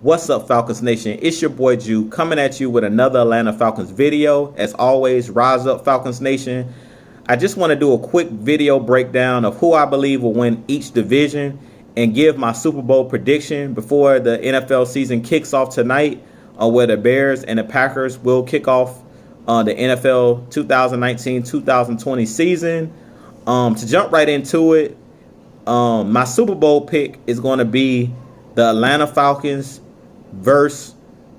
What's up, Falcons Nation? It's your boy Jew coming at you with another Atlanta Falcons video. As always, rise up, Falcons Nation. I just want to do a quick video breakdown of who I believe will win each division and give my Super Bowl prediction before the NFL season kicks off tonight, where the Bears and the Packers will kick off the NFL 2019-2020 season. To jump right into it, my Super Bowl pick is going to be the Atlanta Falcons versus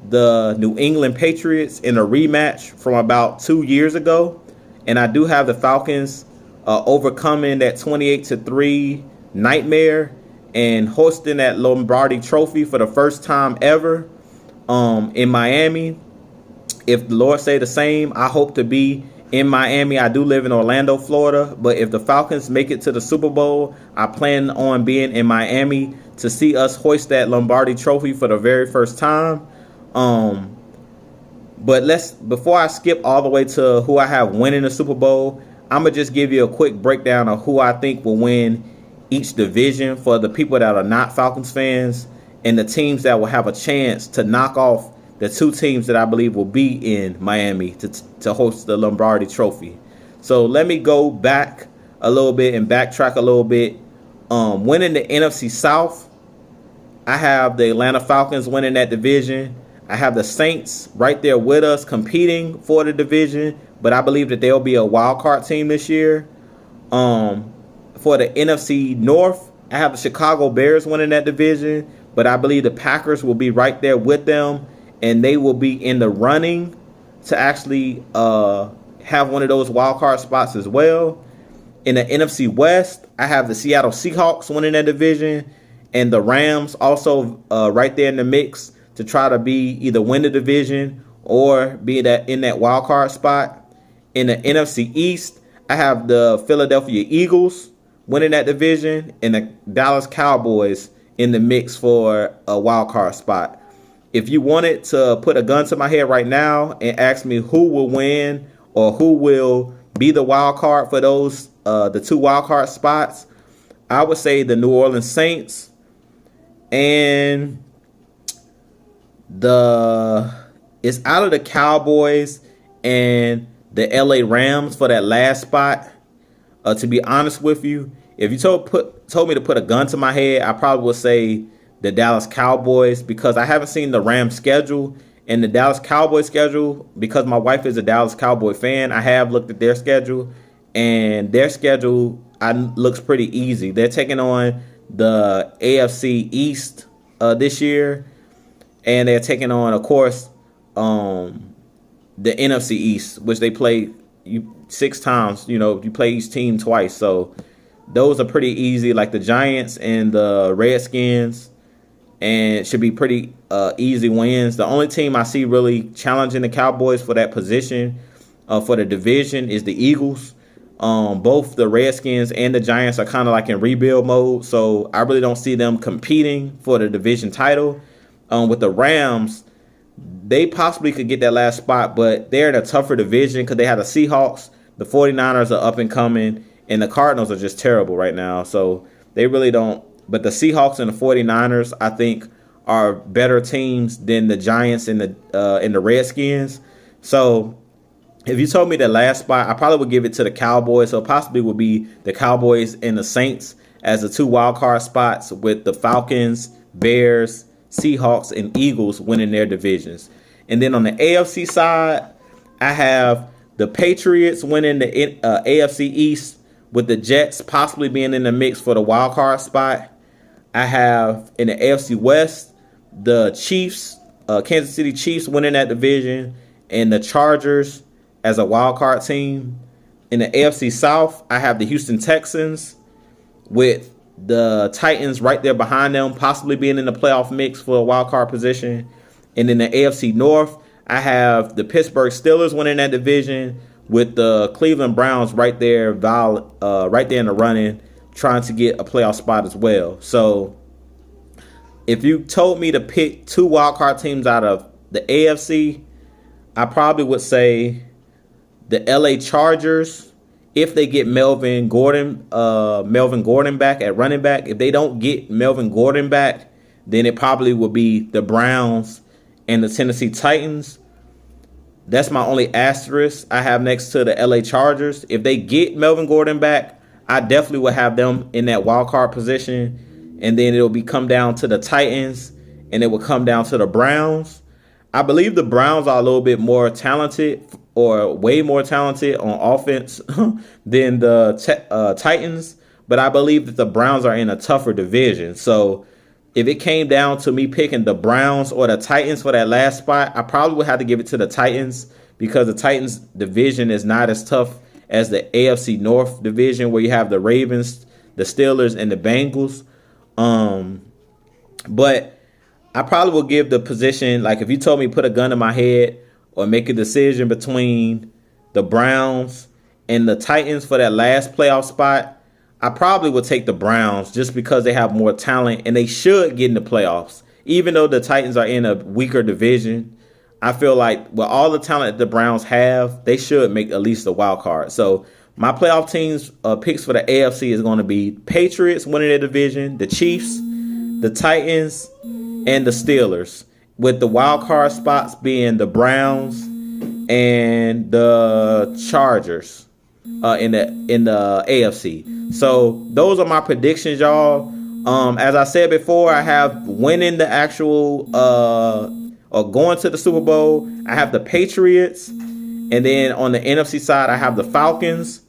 the New England Patriots in a rematch from about 2 years ago. And I do have the Falcons overcoming that 28-3 nightmare and hosting that Lombardi Trophy for the first time ever in Miami. If the Lord say the same, I hope to be in Miami. I do live in Orlando, Florida, but if the Falcons make it to the Super Bowl, I plan on being in Miami to see us hoist that Lombardi Trophy for the very first time. But before I skip all the way to who I have winning the Super Bowl, I'm gonna just give you a quick breakdown of who I think will win each division for the people that are not Falcons fans and the teams that will have a chance to knock off the two teams that I believe will be in Miami to host the Lombardi Trophy. So let me go back a little bit and backtrack a little bit. Winning the NFC South, I have the Atlanta Falcons winning that division. I have the Saints right there with us competing for the division, but I believe that they'll be a wild card team this year. For the NFC North, I have the Chicago Bears winning that division, but I believe the Packers will be right there with them, and they will be in the running to actually have one of those wild card spots as well. In the NFC West, I have the Seattle Seahawks winning that division, and the Rams also right there in the mix to try to be either win the division or be in that wild card spot. In the NFC East, I have the Philadelphia Eagles winning that division and the Dallas Cowboys in the mix for a wild card spot. If you wanted to put a gun to my head right now and ask me who will win or who will be the wild card for those the two wild card spots, I would say the New Orleans Saints and it's out of the Cowboys and the LA Rams for that last spot. To be honest with you, if you told me to put a gun to my head, I probably would say the Dallas Cowboys, because I haven't seen the Rams schedule. And the Dallas Cowboys schedule, because my wife is a Dallas Cowboy fan, I have looked at their schedule, and their schedule looks pretty easy. They're taking on the AFC East this year, and they're taking on, of course, the NFC East, which they play 6 times. You play each team twice, so those are pretty easy, like the Giants and the Redskins, and should be pretty easy wins. The only team I see really challenging the Cowboys for that position for the division is the Eagles. Both the Redskins and the Giants are kind of like in rebuild mode, so I really don't see them competing for the division title. With the Rams, they possibly could get that last spot, but they're in a tougher division because they have the Seahawks, the 49ers are up and coming, and the Cardinals are just terrible right now, so they really don't. But the Seahawks and the 49ers, I think, are better teams than the Giants and the Redskins. So if you told me the last spot, I probably would give it to the Cowboys. So possibly would be the Cowboys and the Saints as the two wild card spots, with the Falcons, Bears, Seahawks, and Eagles winning their divisions. And then on the AFC side, I have the Patriots winning the AFC East, with the Jets possibly being in the mix for the wild card spot. I have in the AFC West the Chiefs, Kansas City Chiefs winning that division, and the Chargers as a wild card team. In the AFC South, I have the Houston Texans with the Titans right there behind them, possibly being in the playoff mix for a wild card position. And in the AFC North, I have the Pittsburgh Steelers winning that division, with the Cleveland Browns right there in the running, trying to get a playoff spot as well. So if you told me to pick two wildcard teams out of the AFC, I probably would say the LA Chargers, if they get Melvin Gordon back at running back. If they don't get Melvin Gordon back, then it probably would be the Browns and the Tennessee Titans. That's my only asterisk I have next to the LA Chargers. If they get Melvin Gordon back, I definitely would have them in that wild card position. And then it'll come down to the Titans, and it will come down to the Browns. I believe the Browns are a little bit more talented, or way more talented on offense than the Titans. But I believe that the Browns are in a tougher division. So if it came down to me picking the Browns or the Titans for that last spot, I probably would have to give it to the Titans, because the Titans division is not as tough as the AFC North division, where you have the Ravens, the Steelers, and the Bengals. But I probably will give the position, like if you told me put a gun to my head or make a decision between the Browns and the Titans for that last playoff spot, I probably would take the Browns, just because they have more talent and they should get in the playoffs. Even though the Titans are in a weaker division, I feel like with all the talent that the Browns have, they should make at least a wild card. So my playoff teams picks for the AFC is going to be Patriots winning their division, the Chiefs, the Titans, and the Steelers, with the wild card spots being the Browns and the Chargers in the AFC. So those are my predictions, y'all. As I said before, I have winning the actual or going to the Super Bowl. I have the Patriots, and then on the NFC side, I have the Falcons.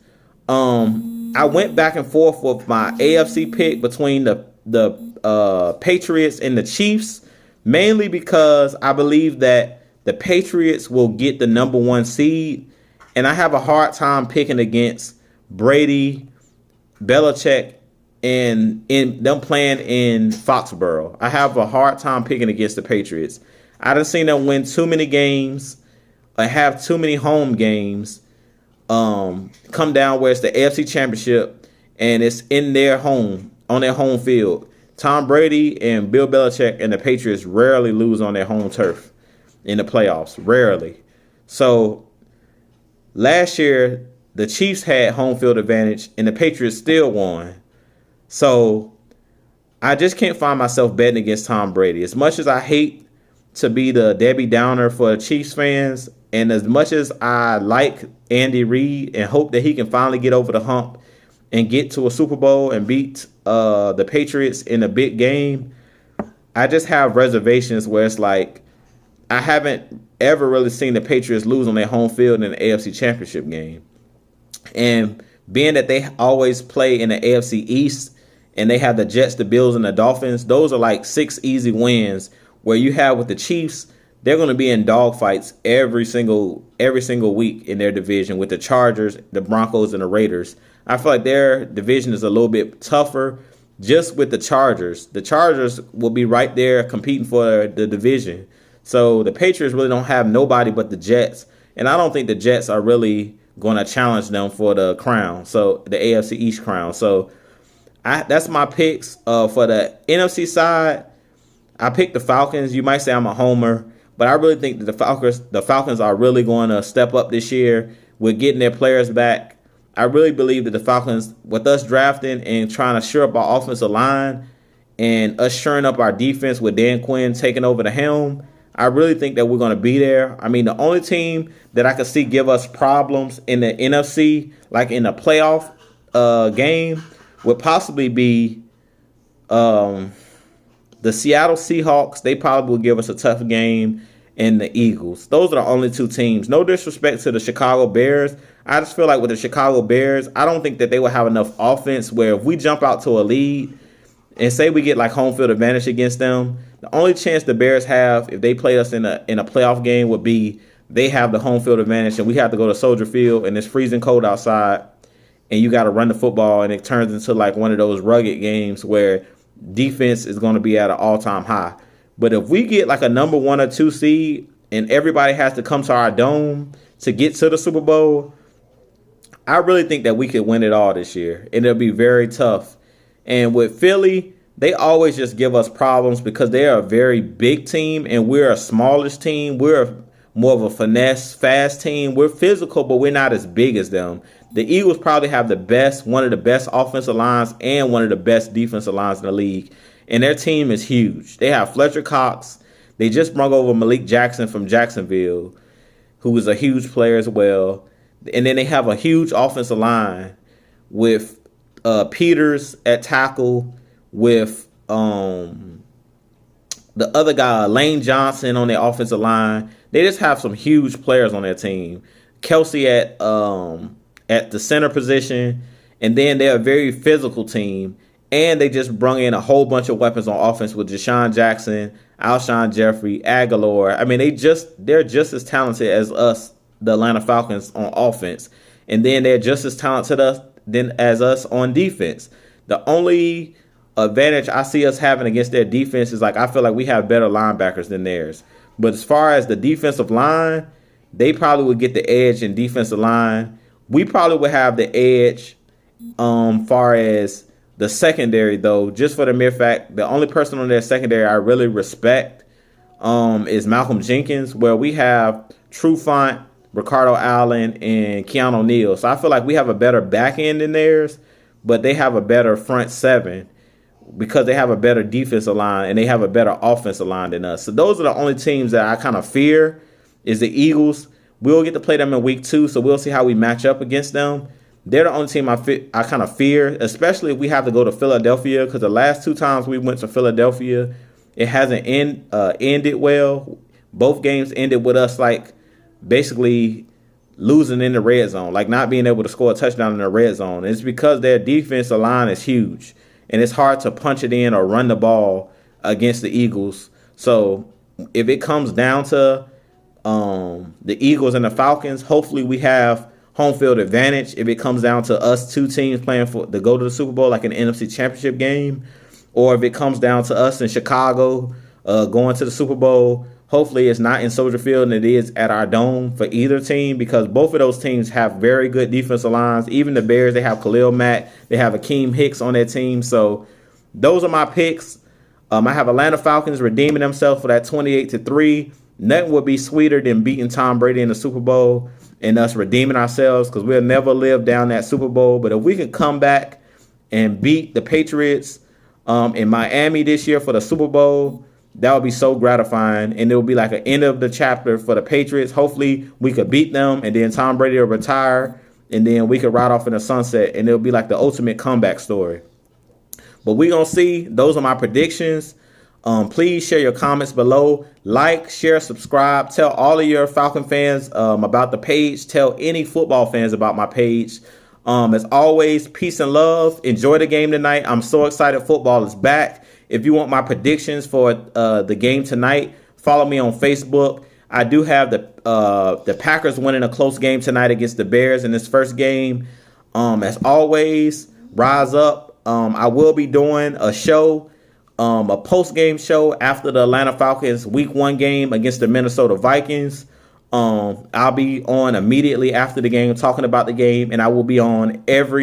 I went back and forth with my AFC pick between the Patriots and the Chiefs, mainly because I believe that the Patriots will get the number 1 seed, and I have a hard time picking against Brady, Belichick, and in them playing in Foxborough. I have a hard time picking against the Patriots. I done seen them win too many games or have too many home games come down where it's the AFC Championship and it's in their home, on their home field. Tom Brady and Bill Belichick and the Patriots rarely lose on their home turf in the playoffs. Rarely. So last year, the Chiefs had home field advantage and the Patriots still won. So I just can't find myself betting against Tom Brady. As much as I hate to be the Debbie Downer for Chiefs fans, and as much as I like Andy Reid and hope that he can finally get over the hump and get to a Super Bowl and beat the Patriots in a big game, I just have reservations where it's like I haven't ever really seen the Patriots lose on their home field in the AFC Championship game. And being that they always play in the AFC East and they have the Jets, the Bills, and the Dolphins, those are like 6 easy wins, where you have with the Chiefs, they're going to be in dogfights every single week in their division with the Chargers, the Broncos, and the Raiders. I feel like their division is a little bit tougher just with the Chargers. The Chargers will be right there competing for the division. So the Patriots really don't have nobody but the Jets. And I don't think the Jets are really going to challenge them for the crown, so the AFC East crown. So that's my picks. For the NFC side, I picked the Falcons. You might say I'm a homer, but I really think that the Falcons are really going to step up this year with getting their players back. I really believe that the Falcons, with us drafting and trying to shore up our offensive line and us shoring up our defense with Dan Quinn taking over the helm, I really think that we're going to be there. I mean, the only team that I could see give us problems in the NFC, like in a playoff game, would possibly be the Seattle Seahawks. They probably will give us a tough game, and the Eagles. Those are the only 2 teams. No disrespect to the Chicago Bears. I just feel like with the Chicago Bears, I don't think that they will have enough offense where if we jump out to a lead and say we get like home field advantage against them, the only chance the Bears have if they play us in a playoff game would be they have the home field advantage and we have to go to Soldier Field and it's freezing cold outside and you got to run the football and it turns into like one of those rugged games where defense is going to be at an all-time high. But if we get like a number 1 or 2 seed and everybody has to come to our dome to get to the Super Bowl, I really think that we could win it all this year. And it'll be very tough. And with Philly, they always just give us problems because they're a very big team and we're a smallish team. We're more of a finesse, fast team. We're physical, but we're not as big as them. The Eagles probably have one of the best offensive lines and one of the best defensive lines in the league. and their team is huge. They have Fletcher Cox. They just brought over Malik Jackson from Jacksonville, who is a huge player as well. And then they have a huge offensive line with Peters at tackle, with the other guy, Lane Johnson, on their offensive line. They just have some huge players on their team. Kelsey at the center position, and then they're a very physical team. And they just brung in a whole bunch of weapons on offense with Deshaun Jackson, Alshon Jeffrey, Aguilar. I mean, they're just as talented as us, the Atlanta Falcons, on offense. And then they're just as talented as us on defense. The only advantage I see us having against their defense is, like, I feel like we have better linebackers than theirs. But as far as the defensive line, they probably would get the edge in defensive line. We probably would have the edge far as the secondary, though, just for the mere fact, the only person on their secondary I really respect is Malcolm Jenkins, where we have Trufant, Ricardo Allen, and Keanu Neal. So I feel like we have a better back end than theirs, but they have a better front seven because they have a better defensive line and they have a better offensive line than us. So those are the only teams that I kind of fear is the Eagles. We'll get to play them in week 2, so we'll see how we match up against them. They're the only team I kind of fear, especially if we have to go to Philadelphia, because the last 2 times we went to Philadelphia, it hasn't ended well. Both games ended with us, like, basically losing in the red zone, like not being able to score a touchdown in the red zone. It's because their defensive line is huge, and it's hard to punch it in or run the ball against the Eagles. So if it comes down to the Eagles and the Falcons, hopefully we have home field advantage. If it comes down to us 2 teams playing to go to the Super Bowl, like an NFC Championship game, or if it comes down to us in Chicago going to the Super Bowl, hopefully it's not in Soldier Field and it is at our dome for either team, because both of those teams have very good defensive lines. Even the Bears, they have Khalil Mack, they have Akeem Hicks on their team. So those are my picks. I have Atlanta Falcons redeeming themselves for that 28-3. Nothing would be sweeter than beating Tom Brady in the Super Bowl and us redeeming ourselves, because we'll never live down that Super Bowl. But if we can come back and beat the Patriots in Miami this year for the Super Bowl, that would be so gratifying. And it will be like an end of the chapter for the Patriots. Hopefully we could beat them, and then Tom Brady will retire, and then we could ride off in the sunset, and it'll be like the ultimate comeback story. But we're going to see. Those are my predictions. Please share your comments below. Like, share, subscribe. Tell all of your Falcon fans about the page. Tell any football fans about my page. As always, peace and love. Enjoy the game tonight. I'm so excited football is back. If you want my predictions for the game tonight, follow me on Facebook. I do have the Packers winning a close game tonight against the Bears in this first game. As always, rise up. I will be doing a show, a post-game show after the Atlanta Falcons Week 1 game against the Minnesota Vikings. I'll be on immediately after the game talking about the game, and I will be on after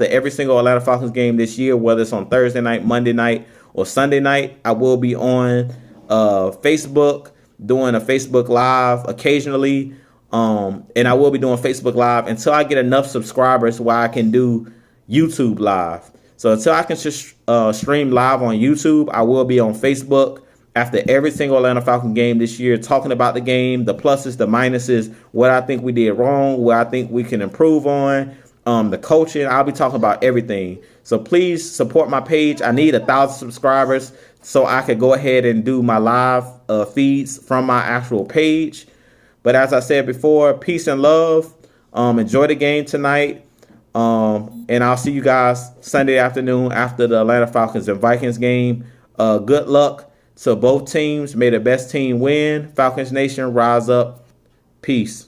every single Atlanta Falcons game this year, whether it's on Thursday night, Monday night, or Sunday night. I will be on Facebook doing a Facebook Live occasionally, and I will be doing Facebook Live until I get enough subscribers where I can do YouTube Live. So until I can just stream live on YouTube, I will be on Facebook after every single Atlanta Falcon game this year, talking about the game, the pluses, the minuses, what I think we did wrong, what I think we can improve on, the coaching. I'll be talking about everything. So please support my page. I need 1,000 subscribers so I could go ahead and do my live feeds from my actual page. But as I said before, peace and love. Enjoy the game tonight. And I'll see you guys Sunday afternoon after the Atlanta Falcons and Vikings game. Good luck to both teams. May the best team win. Falcons Nation, rise up. Peace.